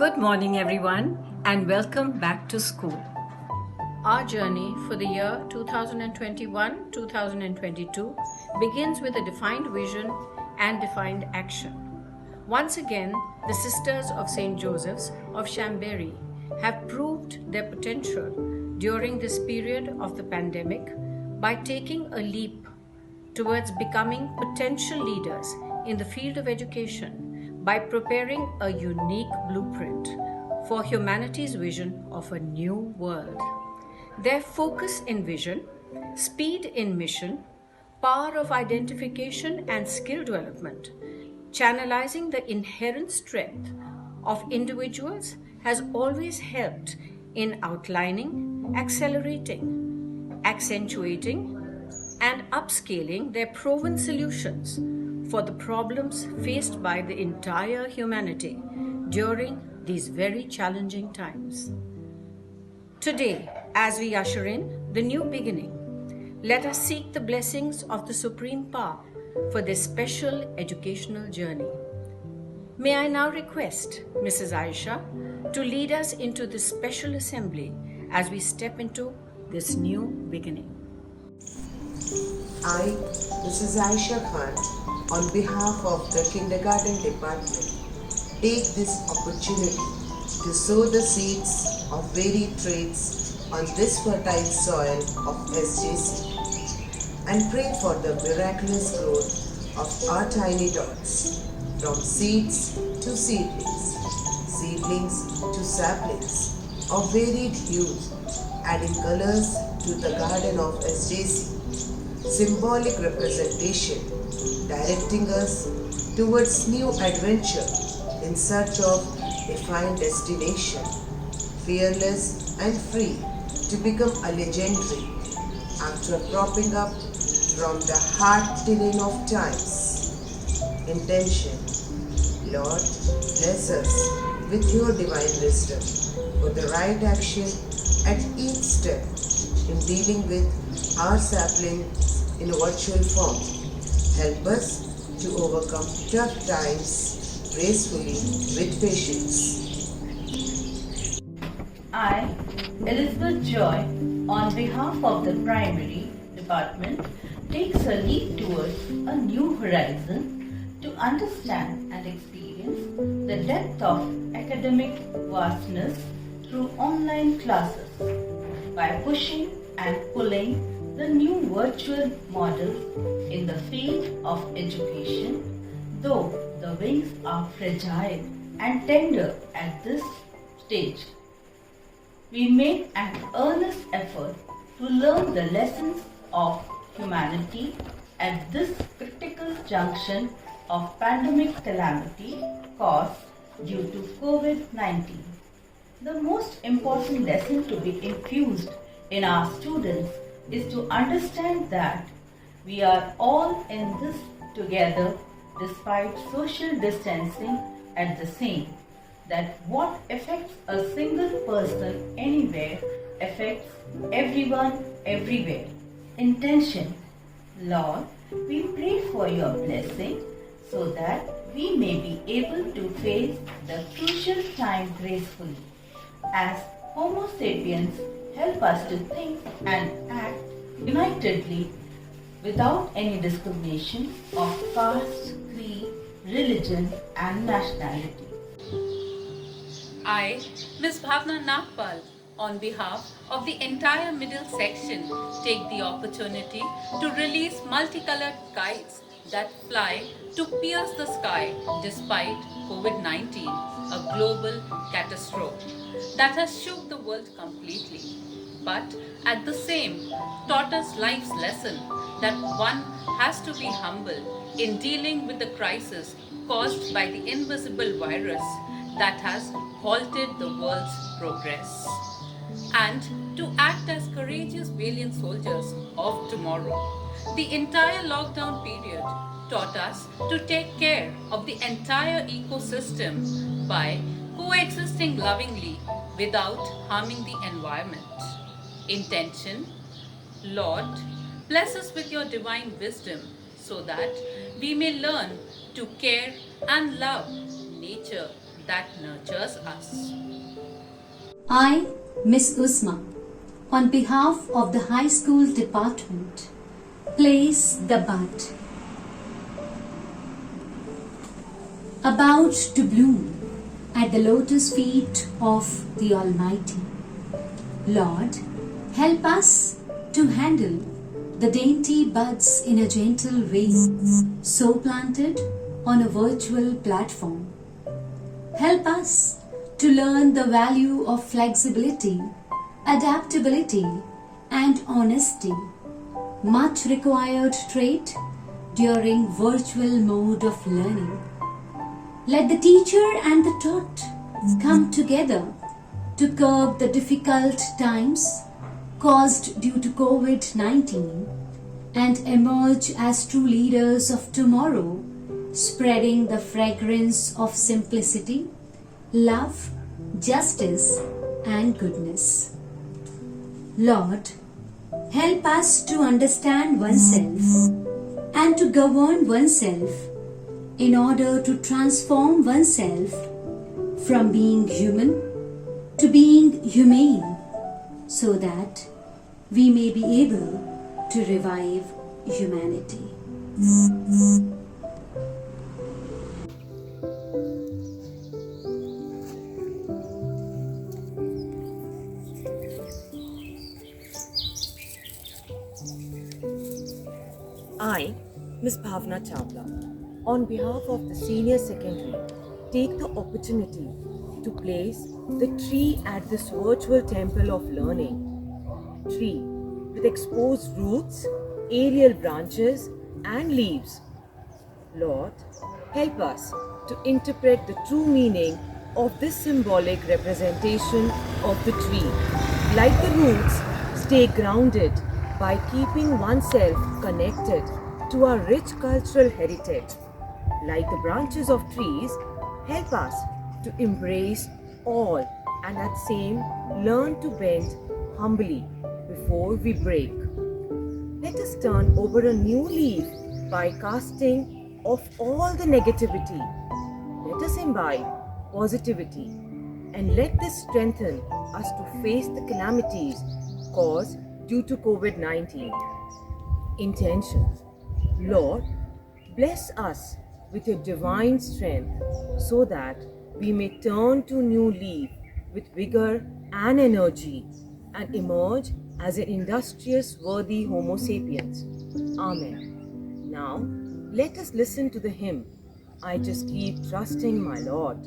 Good morning, everyone, and welcome back to school. Our journey for the year 2021-2022 begins with a defined vision and defined action. Once again, the Sisters of St. Joseph's of Chambéry have proved their potential during this period of the pandemic by taking a leap towards becoming potential leaders in the field of education by preparing a unique blueprint for humanity's vision of a new world. Their focus in vision, speed in mission, power of identification and skill development, channelizing the inherent strength of individuals has always helped in outlining, accelerating, accentuating, and upscaling their proven solutions for the problems faced by the entire humanity during these very challenging times. Today, as we usher in the new beginning, let us seek the blessings of the Supreme Power for this special educational journey. May I now request Mrs. Aisha to lead us into this special assembly as we step into this new beginning. I, Mrs. Aisha Khan, on behalf of the Kindergarten Department, take this opportunity to sow the seeds of varied traits on this fertile soil of SJC and pray for the miraculous growth of our tiny dots, from seeds to seedlings, seedlings to saplings of varied hues, adding colors to the garden of SJC. Symbolic representation directing us towards new adventure in search of a fine destination, fearless and free to become a legendary after propping up from the hard terrain of times. Intention. Lord, bless us with your divine wisdom for the right action at each step in dealing with our saplings in a virtual form. Help us to overcome tough times gracefully with patience. I, Elizabeth Joy, on behalf of the Primary Department, takes a leap towards a new horizon to understand and experience the depth of academic vastness through online classes by pushing and pulling the new virtual model in the field of education, though the wings are fragile and tender at this stage. We make an earnest effort to learn the lessons of humanity at this critical junction of pandemic calamity caused due to COVID-19. The most important lesson to be infused in our students is to understand that we are all in this together despite social distancing at the same. That what affects a single person anywhere affects everyone everywhere. Intention. Lord, we pray for your blessing so that we may be able to face the crucial time gracefully. As Homo sapiens, help us to think and act unitedly without any discrimination of caste, creed, religion and nationality. I, Ms. Bhavna Nagpal, on behalf of the entire middle section, take the opportunity to release multicolored kites that fly to pierce the sky despite COVID-19, a global catastrophe that has shook the world completely, but at the same taught us life's lesson that one has to be humble in dealing with the crisis caused by the invisible virus that has halted the world's progress, and to act as courageous valiant soldiers of tomorrow. The entire lockdown period taught us to take care of the entire ecosystem by coexisting lovingly without harming the environment. Intention. Lord, bless us with your divine wisdom so that we may learn to care and love nature that nurtures us. I, Miss Usma, on behalf of the High School Department, place the bud. About to bloom at the lotus feet of the Almighty. Lord, help us to handle the dainty buds in a gentle way, so planted on a virtual platform. Help us to learn the value of flexibility, adaptability, and honesty, much required trait during virtual mode of learning. Let the teacher and the taught come together to curb the difficult times caused due to COVID-19 and emerge as true leaders of tomorrow, spreading the fragrance of simplicity, love, justice, and goodness. Lord, help us to understand oneself and to govern oneself in order to transform oneself from being human to being humane, so that we may be able to revive humanity. I, Ms. Bhavna Chawla, on behalf of the Senior Secondary, take the opportunity to place the tree at this virtual temple of learning. Tree with exposed roots, aerial branches, and leaves. Lord, help us to interpret the true meaning of this symbolic representation of the tree. Like the roots, stay grounded by keeping oneself connected to our rich cultural heritage. Like the branches of trees, help us to embrace all and at same learn to bend humbly before we break. Let us turn over a new leaf by casting off all the negativity. Let us imbibe positivity and let this strengthen us to face the calamities caused due to COVID-19. Intentions. Lord, bless us with your divine strength so that we may turn to new leaf with vigor and energy and emerge as an industrious, worthy Homo sapiens. Amen. Now, let us listen to the hymn, I Just Keep Trusting My Lord.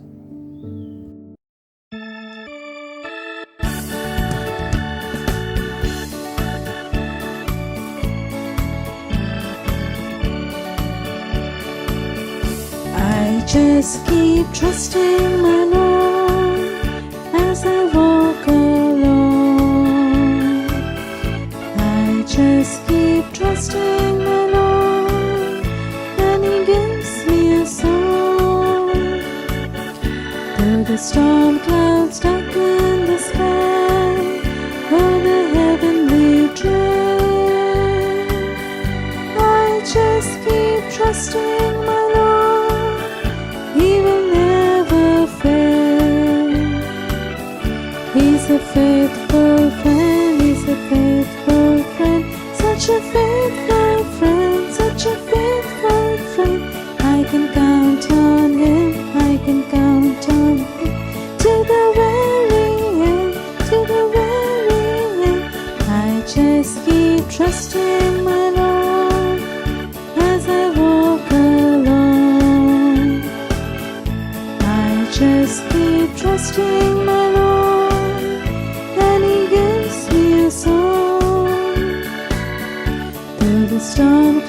I just keep trusting my Lord as I walk alone. I just keep trusting my Lord, and He gives me a song. Though the storm clouds darken the sky, or the heavenly dread, I just keep trusting my Lord. He will never fail. He's a faithful friend, He's a faithful friend, such a faithful friend, such a faithful friend. I can count on Him, I can count on Him, to the very end, to the very end. I just keep trusting my Lord as I walk alone. I just keep trusting my Lord, and He gives me a song. Through the storm